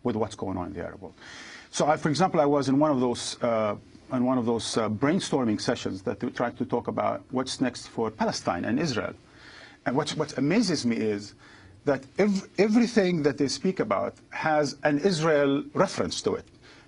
with what's going on in the Arab world. So, for example, I was in one of those brainstorming sessions that we tried to talk about what's next for Palestine and Israel. And what amazes me is that everything that they speak about has an Israel reference to it,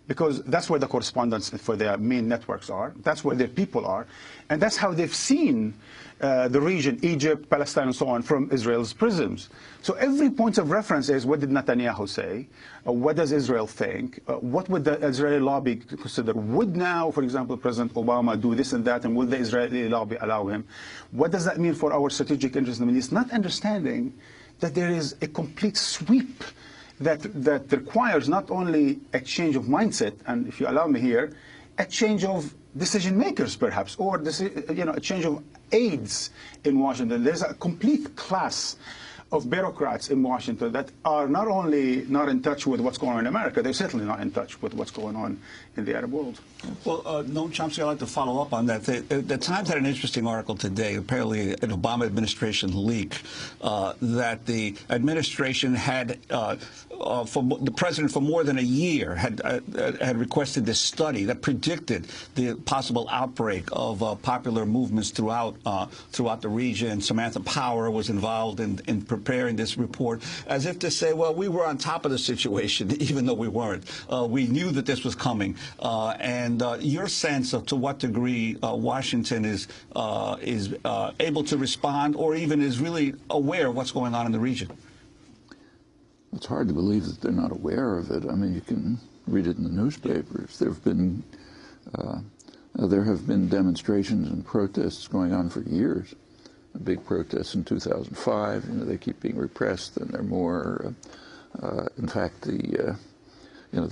because that's where the correspondents for their main networks are, that's where their people are, and that's how they've seen the region, Egypt, Palestine, and so on, from Israel's prisms. So every point of reference is, what did Netanyahu say? What does Israel think? What would the Israeli lobby consider? Would now, for example, President Obama do this and that, and would the Israeli lobby allow him? What does that mean for our strategic interest in the Middle East? Not understanding that there is a complete sweep that requires not only a change of mindset, and if you allow me here, a change of decision makers, perhaps, or a change of aides in Washington. There's a complete class of bureaucrats in Washington that are not only not in touch with what's going on in America, they're certainly not in touch with what's going on in the Arab world. Well, Noam Chomsky, I'd like to follow up on that. The Times had an interesting article today, apparently an Obama administration leak, that the administration had, the president for more than a year had requested this study that predicted the possible outbreak of popular movements throughout the region. Samantha Power was involved in preparing this report, as if to say, well, we were on top of the situation, even though we weren't. We knew that this was coming. And your sense of to what degree Washington is able to respond, or even is really aware of what's going on in the region? It's hard to believe that they're not aware of it. I mean, you can read it in the newspapers. There have been demonstrations and protests going on for years. A big protest in 2005. You know, they keep being repressed, and they're more. In fact, the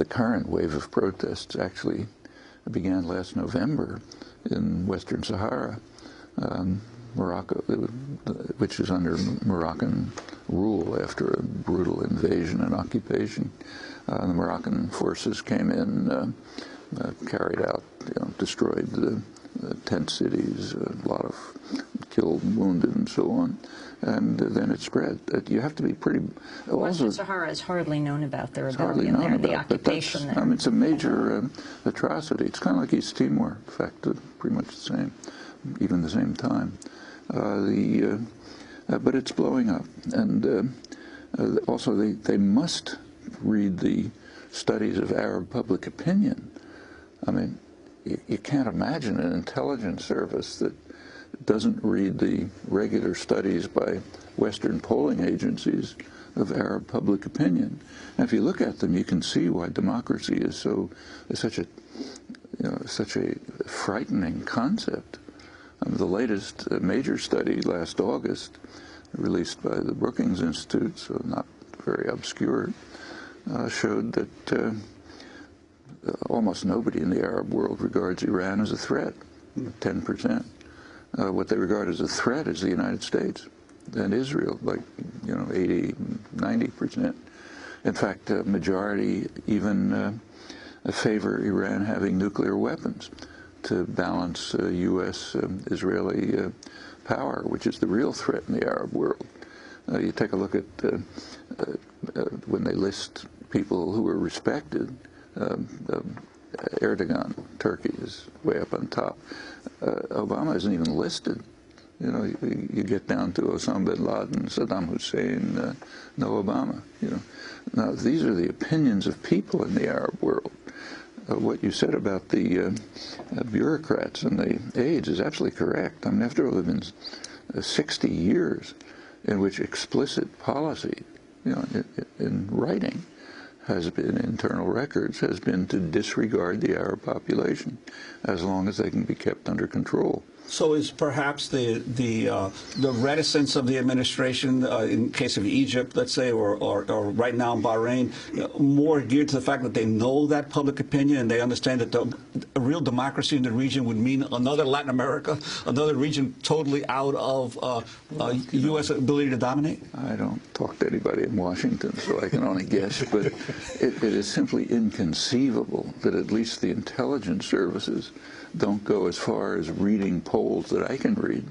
current wave of protests actually began last November in Western Sahara, Morocco, which is under Moroccan rule after a brutal invasion and occupation. The Moroccan forces came in, carried out, destroyed the tent cities, a lot of killed, wounded, and so on. And then it spread. You have to be pretty... Western Sahara is hardly known about the rebellion there, the occupation there. I mean, it's a major atrocity. It's kind of like East Timor, in fact, pretty much the same, even the same time. But it's blowing up. And also, they must read the studies of Arab public opinion. I mean, you can't imagine an intelligence service that doesn't read the regular studies by Western polling agencies of Arab public opinion. And if you look at them, you can see why democracy is such a frightening concept. The latest major study last August, released by the Brookings Institute, so not very obscure, showed that almost nobody in the Arab world regards Iran as a threat, 10%. What they regard as a threat is the United States and Israel, like 80, 90%. In fact, a majority even favor Iran having nuclear weapons to balance U.S.-Israeli power, which is the real threat in the Arab world. You take a look at when they list people who are respected. Erdogan, Turkey, is way up on top. Obama isn't even listed. You get down to Osama bin Laden, Saddam Hussein, no Obama. Now these are the opinions of people in the Arab world. What you said about the bureaucrats and the aides is absolutely correct. I mean, after all, there have been 60 years in which explicit policy, in writing, has been, internal records, has been to disregard the Arab population as long as they can be kept under control. So is perhaps the reticence of the administration, in case of Egypt, let's say, or right now in Bahrain, more geared to the fact that they know that public opinion and they understand that a real democracy in the region would mean another Latin America, another region totally out of U.S. ability to dominate? I don't talk to anybody in Washington, so I can only guess, but it is simply inconceivable that at least the intelligence services don't go as far as reading polls that I can read.